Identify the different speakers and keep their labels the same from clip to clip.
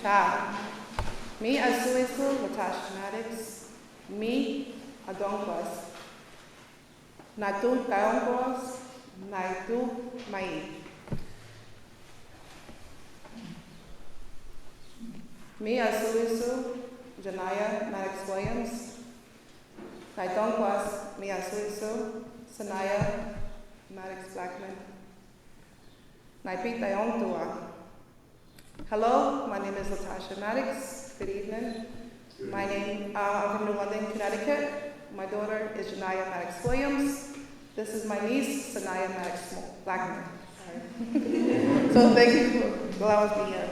Speaker 1: Ciao. Mi asuisu Latasha Maddox. Mi adonkwas. Natu kaonkwas. Naitu mai. Mi asuisu Janaya Maddox Williams. Naidonkwas mi asuisu Sanaya Maddox Blackman. Naipita Ontua. Hello, my name is Latasha Maddox. Good evening. I'm from New London, Connecticut. My daughter is Janaya Maddox Williams. This is my niece, Sanaya Maddox Blackman. Sorry. So thank you for allowing us to be here.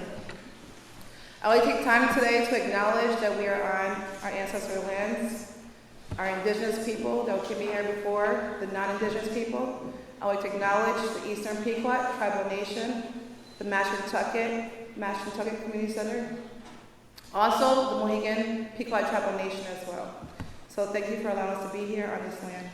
Speaker 1: I would like to take time today to acknowledge that we are on our ancestral lands, our indigenous people that came here before, the non-indigenous people. I would like to acknowledge the Eastern Pequot Tribal Nation, the Mashantucket Community Center, also the Mohegan Pequot Tribal Nation as well. So thank you for allowing us to be here on this land.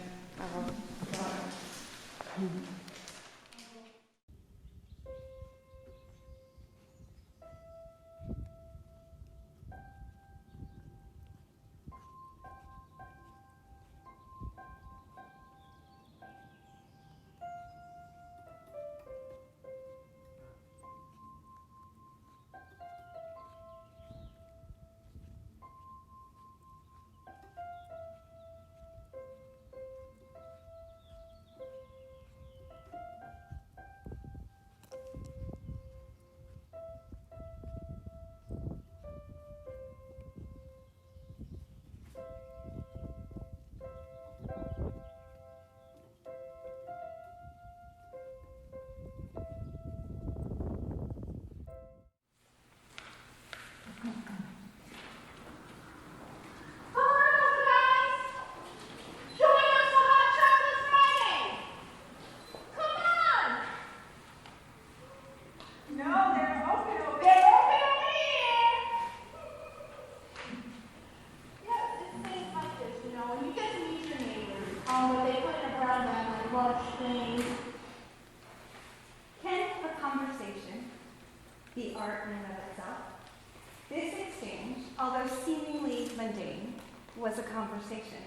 Speaker 2: Was a conversation,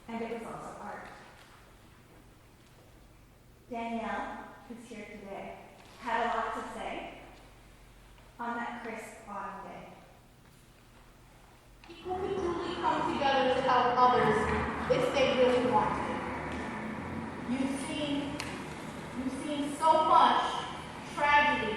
Speaker 2: and it was also art. Danielle, who's here today, had a lot to say on that crisp autumn day.
Speaker 3: People can truly come together to help others if they really want to. You've seen so much tragedy,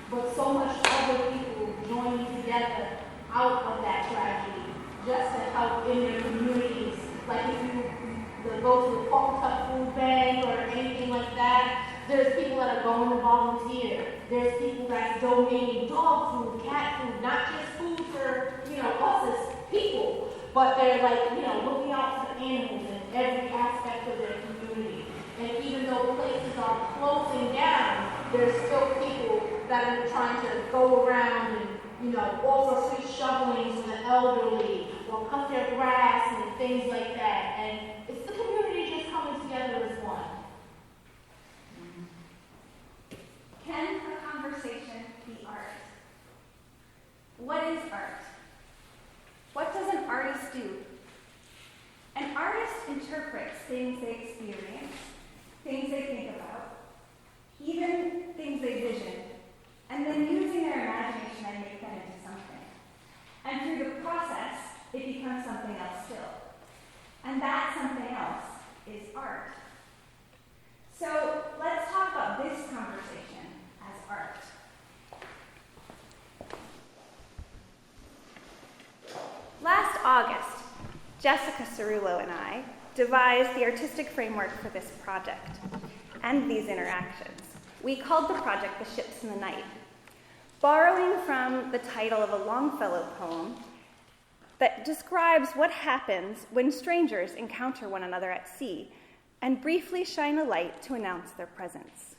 Speaker 3: but so much other people joining together out of that tragedy, just to help in their communities. Like if you go to the Pequot food bank or anything like that, there's people that are going to volunteer. There's people that's donating dog food, cat food, not just food for, us as people, but they're looking out for animals in every aspect of their community. And even though places are closing down, there's still people that are trying to go around and offer free shoveling to the elderly, or cut their grass and things like that. And it's the community just coming together as one.
Speaker 2: Can a conversation be art? What is art? What does an artist do? An artist interprets things they experience, things they think about, even things they vision, and then using their imagination and make them into something. And through the process, it becomes something else still. And that something else is art. So let's talk about this conversation as art. Last August, Jessica Cerullo and I devised the artistic framework for this project and these interactions. We called the project The Ships in the Night, borrowing from the title of a Longfellow poem that describes what happens when strangers encounter one another at sea and briefly shine a light to announce their presence.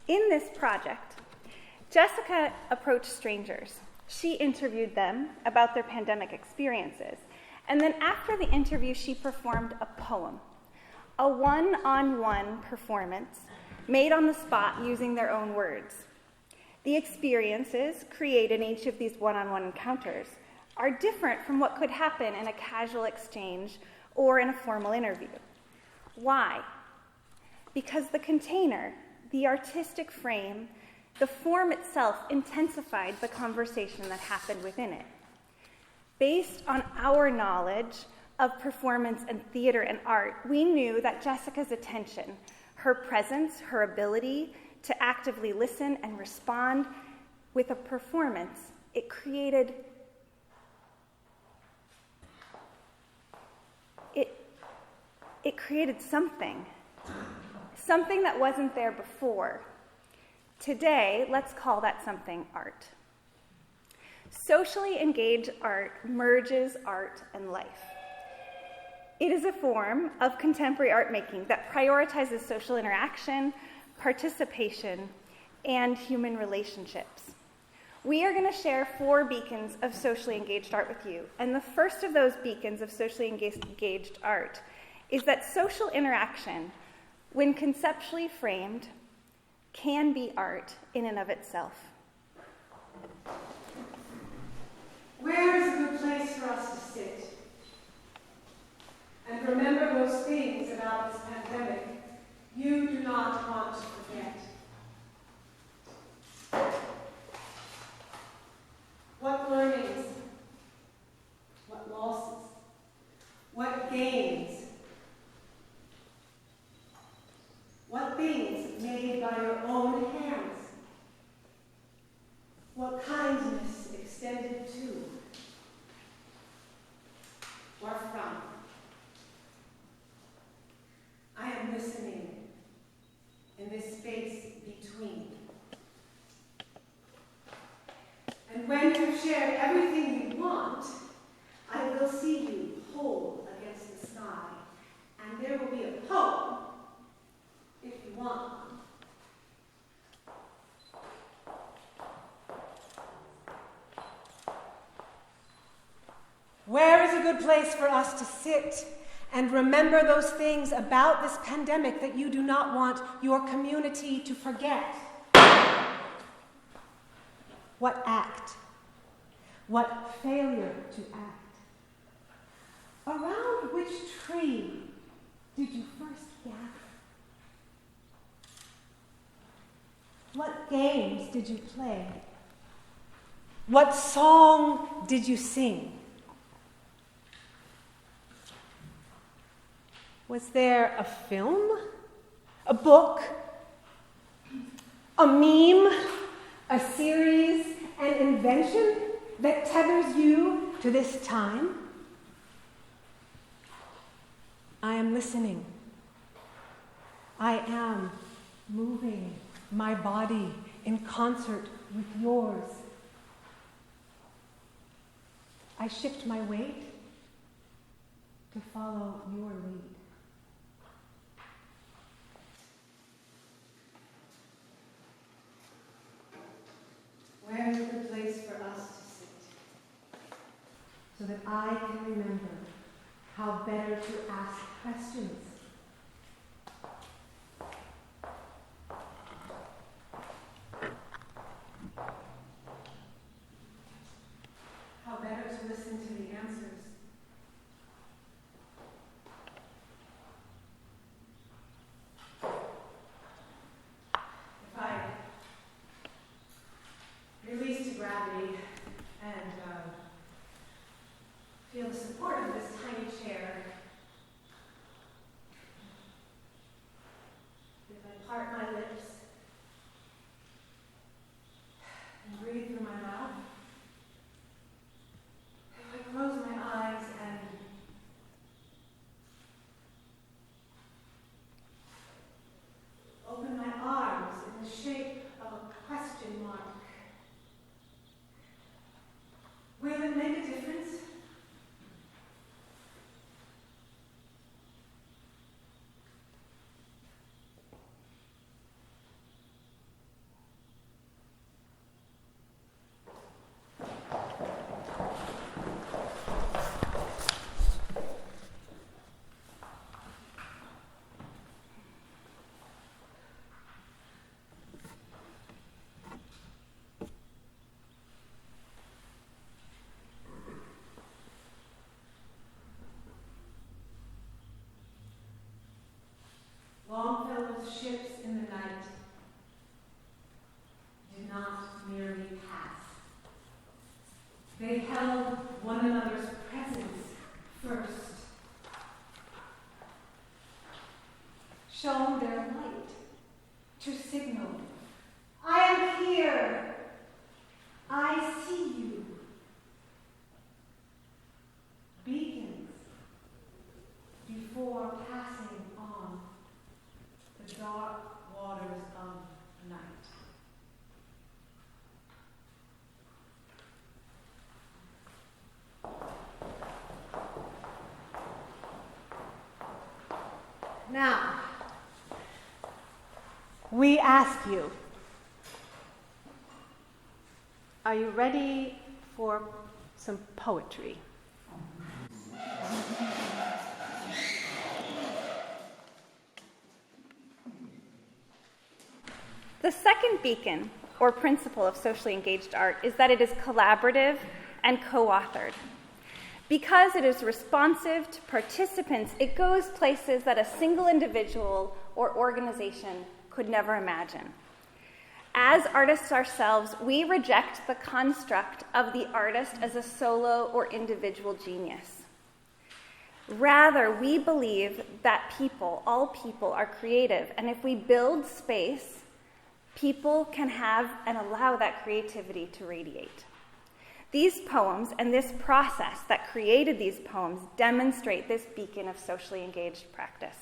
Speaker 2: In this project, Jessica approached strangers. She interviewed them about their pandemic experiences. And then after the interview, she performed a poem, a one-on-one performance made on the spot using their own words. The experiences created in each of these one-on-one encounters are different from what could happen in a casual exchange or in a formal interview. Why? Because the container, the artistic frame, the form itself intensified the conversation that happened within it. Based on our knowledge of performance and theater and art, we knew that Jessica's attention, her presence, her ability to actively listen and respond with a performance, it created something that wasn't there before. Today, let's call that something art. Socially engaged art merges art and life. It is a form of contemporary art making that prioritizes social interaction, participation, and human relationships. We are going to share 4 beacons of socially engaged art with you. And the first of those beacons of socially engaged art is that social interaction, when conceptually framed, can be art in and of itself.
Speaker 4: Where is a good place for us to sit and remember those things about this pandemic you do not want to forget? What learnings, what losses, what gains, what things made by your own hands, what kindness extended to or from. I am listening in this space between. And when you've shared everything you want, I will see you whole against the sky, and there will be a poem if you want one. Where is a good place for us to sit and remember those things about this pandemic that you do not want your community to forget? What act? What failure to act? Around which tree did you first gather? What games did you play? What song did you sing? Was there a film, a book, a meme, a series, an invention that tethers you to this time? I am listening. I am moving my body in concert with yours. I shift my weight to follow your lead. Where is the place for us to sit, so that I can remember how better to ask questions? How better to listen to the answers? If I release to gravity and feel the support of this tiny chair, if I part my lips and breathe through my mouth, if I close my eyes and open my arms in the shape of a question mark, will it make a difference? one another's presence first. Shone their light to signal, I am here, I see you. Beacons before passing on the dark waters of night. Now, we ask you, are you ready for some poetry?
Speaker 2: The second beacon, or principle of socially engaged art, is that it is collaborative and co-authored. Because it is responsive to participants, it goes places that a single individual or organization could never imagine. As artists ourselves, we reject the construct of the artist as a solo or individual genius. Rather, we believe that all people are creative, and if we build space, people can have and allow that creativity to radiate. These poems and this process that created these poems demonstrate this beacon of socially engaged practice.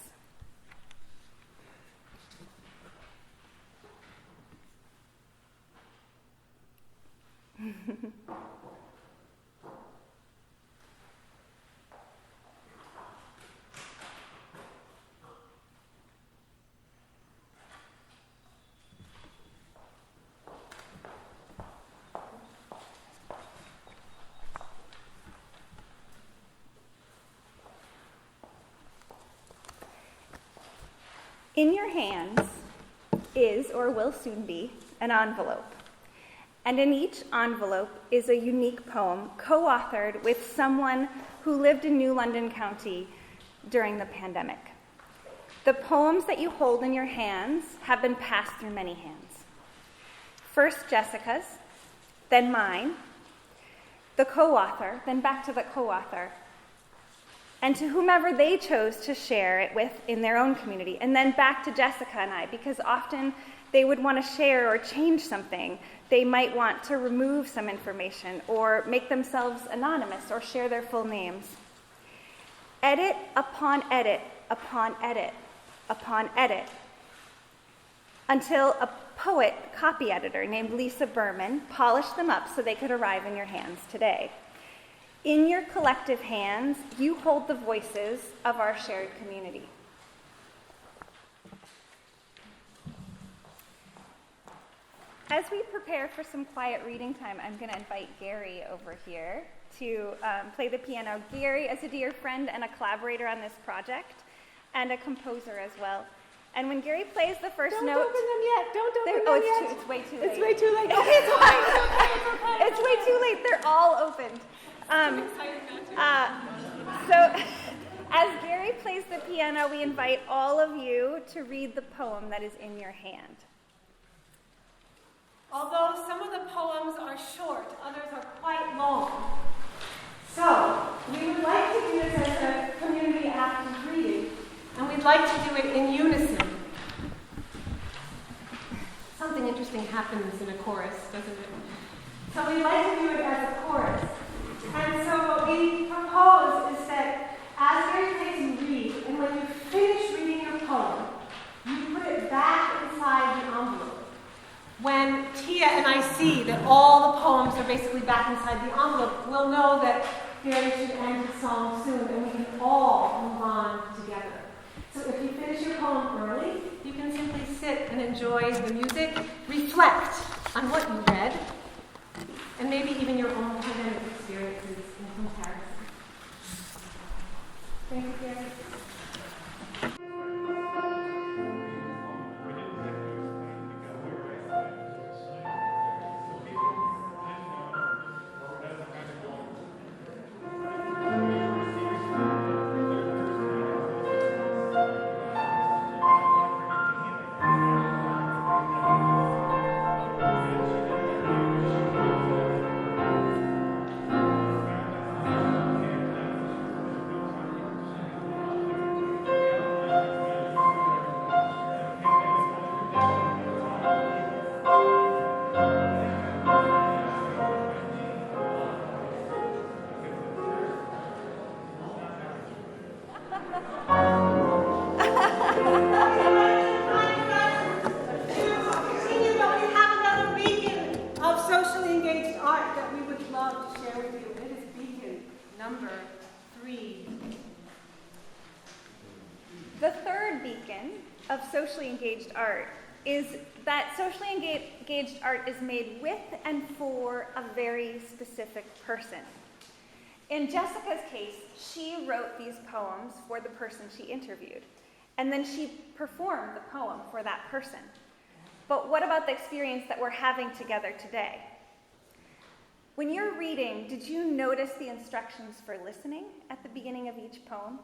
Speaker 2: In your hands is, or will soon be, an envelope. And in each envelope is a unique poem co-authored with someone who lived in New London County during the pandemic. The poems that you hold in your hands have been passed through many hands. First Jessica's, then mine, the co-author, then back to the co-author, and to whomever they chose to share it with in their own community, and then back to Jessica and I, because often they would want to share or change something. They might want to remove some information or make themselves anonymous or share their full names. Edit upon edit upon edit upon edit until a poet copy editor named Lisa Berman polished them up so they could arrive in your hands today. In your collective hands, you hold the voices of our shared community. As we prepare for some quiet reading time, I'm going to invite Gary over here to play the piano. Gary is a dear friend and a collaborator on this project, and a composer as well. And when Gary plays the first note...
Speaker 4: Don't open them yet. Don't open them yet.
Speaker 2: It's way too late.
Speaker 4: It's way too late.
Speaker 2: Okay, it's okay. It's way too late. They're all opened. So as Gary plays the piano, we invite all of you to read the poem that is in your hand.
Speaker 4: Although some of the poems are short, others are quite long. So, we would like to do this as a community active reading, and we'd like to do it in unison. Something interesting happens in a chorus, doesn't it? So we'd like to do it as a chorus. And so what we propose is that as Gary plays you read, and when you finish reading your poem, you put it back inside the envelope. When Tia and I see that all the poems are basically back inside the envelope, we'll know that Gary should end his song soon, and we can all move on together. So if you finish your poem early, you can simply sit and enjoy the music, reflect on what you read, and maybe even your own pandemic experiences in comparison. Thank you, Gary. We have another beacon of socially engaged art that we would love to share with you. It is beacon number 3.
Speaker 2: The third beacon of socially engaged art is that socially engaged art is made with and for a very specific person. In Jessica's case, she wrote these poems for the person she interviewed, and then she performed the poem for that person. But what about the experience that we're having together today? When you're reading, did you notice the instructions for listening at the beginning of each poem?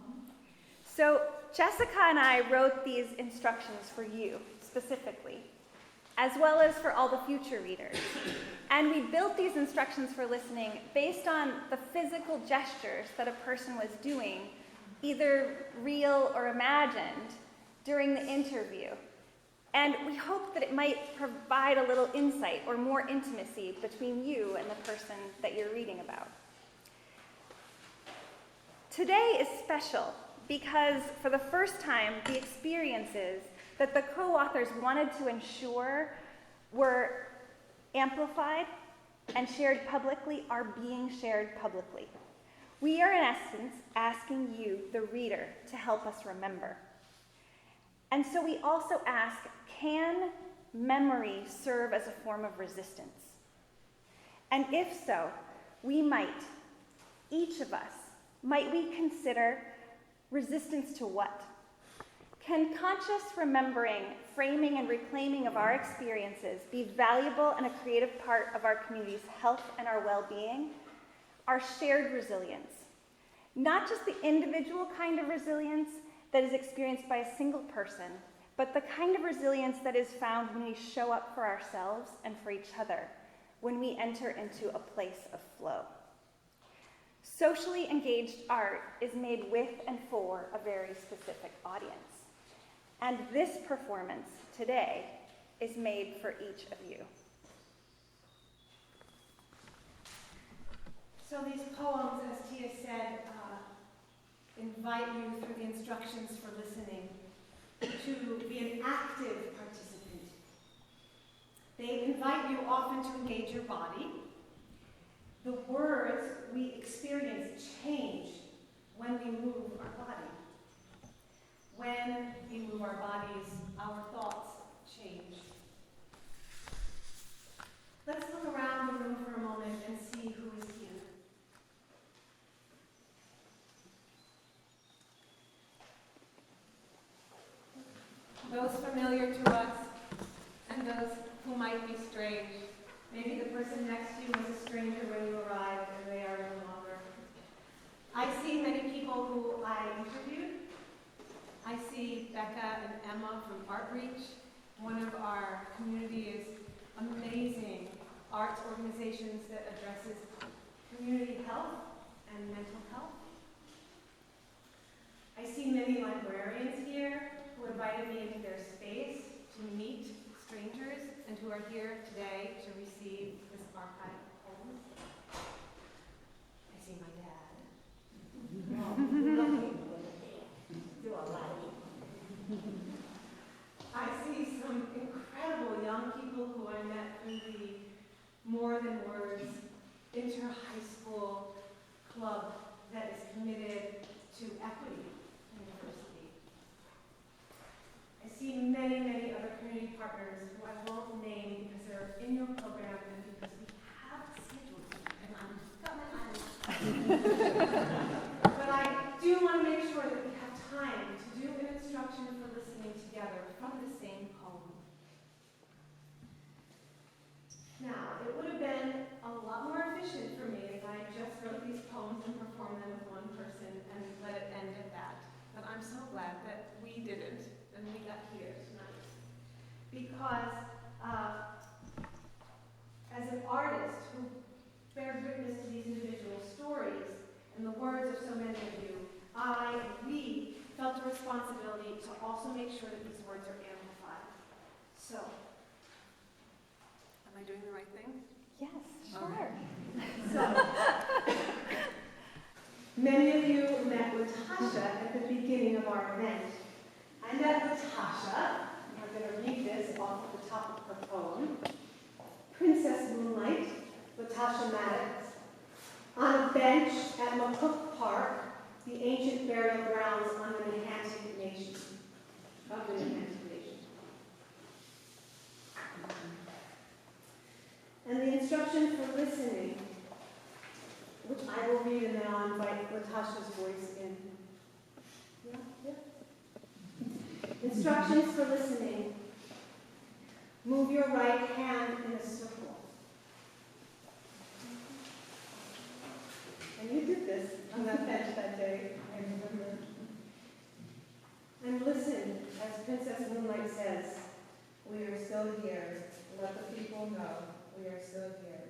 Speaker 2: So Jessica and I wrote these instructions for you specifically, as well as for all the future readers. And we built these instructions for listening based on the physical gestures that a person was doing, either real or imagined, during the interview. And we hope that it might provide a little insight or more intimacy between you and the person that you're reading about. Today is special because for the first time, the experiences that the co-authors wanted to ensure were amplified and shared publicly are being shared publicly. We are, in essence, asking you, the reader, to help us remember. And so we also ask, can memory serve as a form of resistance? And if so, we might, each of us, might we consider resistance to what? Can conscious remembering, framing, and reclaiming of our experiences be valuable and a creative part of our community's health and our well-being? Our shared resilience. Not just the individual kind of resilience that is experienced by a single person, but the kind of resilience that is found when we show up for ourselves and for each other, when we enter into a place of flow. Socially engaged art is made with and for a very specific audience. And this performance today is made for each of you.
Speaker 4: So these poems, as Tia said, invite you through the instructions for listening to be an active participant. They invite you often to engage your body. The words we experience change when we move our body. When we move our bodies, our thoughts change. Let's look around the room for a moment and see who is here. Those familiar to us and those who might be strange. Maybe the person next to you was a stranger when you arrived and they are no longer. I see many people who I interviewed. I see Becca and Emma from Artreach, one of our community's amazing arts organizations that addresses community health and mental health. I see many librarians here who invited me into their space to meet strangers and who are here today to receive this archive of poems. I see my dad. I see some incredible young people who I met through the More Than Words inter-high school club that is committed to equity in diversity. I see many, many other community partners who I won't name because they're in your program and because we have scheduled them, and I'm got my eyes. But I do want to make sure that we have time to do an instruction for listening together from the same poem. Now, it would have been a lot more efficient for me if I just wrote these poems and performed them with one person and let it end at that. But I'm so glad that we didn't and we got here tonight. Because as an artist who bears witness to these individual stories and the words of so many of you, we felt a responsibility to also make sure that these words are amplified. So, am I doing the right thing?
Speaker 2: Yes, sure.
Speaker 4: So, many of you met with Tasha at the beginning of of our event, I met Natasha, and I'm going to read this off of the top of her poem, Princess Moonlight, Natasha Maddox, on a bench at McCook Park, the ancient burial grounds of the Noank Nation. And the instruction for listening, which I will read and then I'll invite Natasha's voice in. Instructions for listening. Move your right hand in a circle. And you did this on that bench that day, I remember. And listen, as Princess Moonlight says, we are still here. Let the people know we are still here.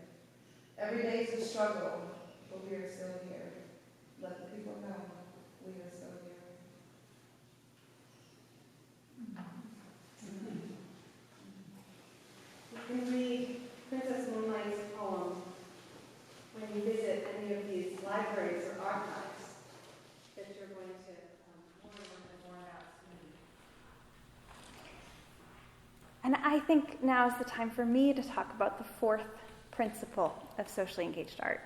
Speaker 4: Every day is a struggle, but we are still here. Let the people know we are still here. You can read Princess Moonlight's poem when you visit any of these libraries or archives that you're going to learn more about soon.
Speaker 2: And I think now is the time for me to talk about the fourth principle of socially engaged art.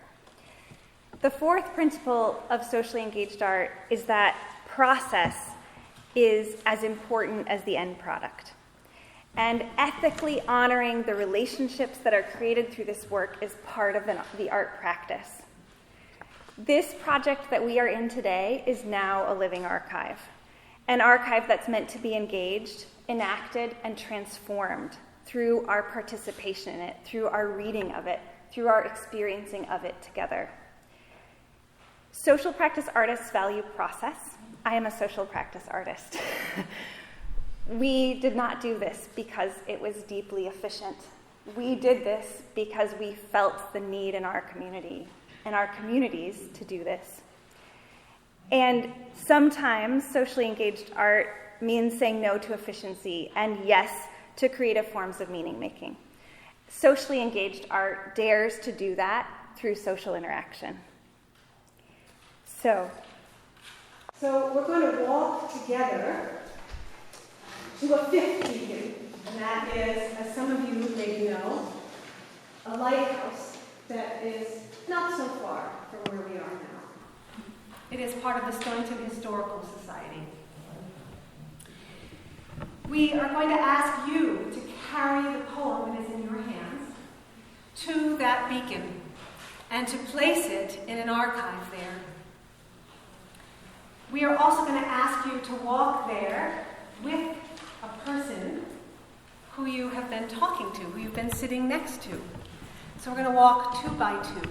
Speaker 2: The fourth principle of socially engaged art is that process is as important as the end product. And ethically honoring the relationships that are created through this work is part of the art practice. This project that we are in today is now a living archive, an archive that's meant to be engaged, enacted, and transformed through our participation in it, through our reading of it, through our experiencing of it together. Social practice artists value process. I am a social practice artist. We did not do this because it was deeply efficient. We did this because we felt the need in our community and our communities to do this. And sometimes socially engaged art means saying no to efficiency and yes to creative forms of meaning making. Socially engaged art dares to do that through social interaction. So
Speaker 4: we're going to walk together to a fifth beacon, and that is, as some of you maybe know, a lighthouse that is not so far from where we are now. It is part of the Stonington Historical Society. We are going to ask you to carry the poem that is in your hands to that beacon and to place it in an archive there. We are also going to ask you to walk there with a person who you have been talking to, who you've been sitting next to. So we're going to walk 2 by 2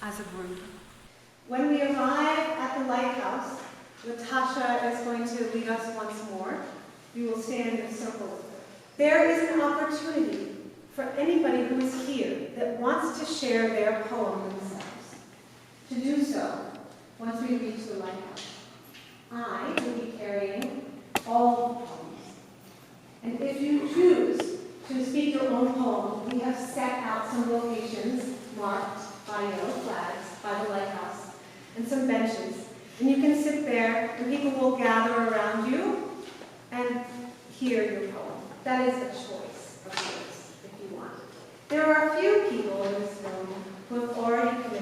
Speaker 4: as a group. When we arrive at the lighthouse, Natasha is going to lead us once more. We will stand in a circle. There is an opportunity for anybody who is here that wants to share their poem themselves to do so once we reach the lighthouse. I will be carrying all the poems. And if you choose to speak your own poem, we have set out some locations marked by yellow flags by the lighthouse and some benches. And you can sit there and people will gather around you and hear your poem. That is a choice of yours if you want. There are a few people in this room who have already committed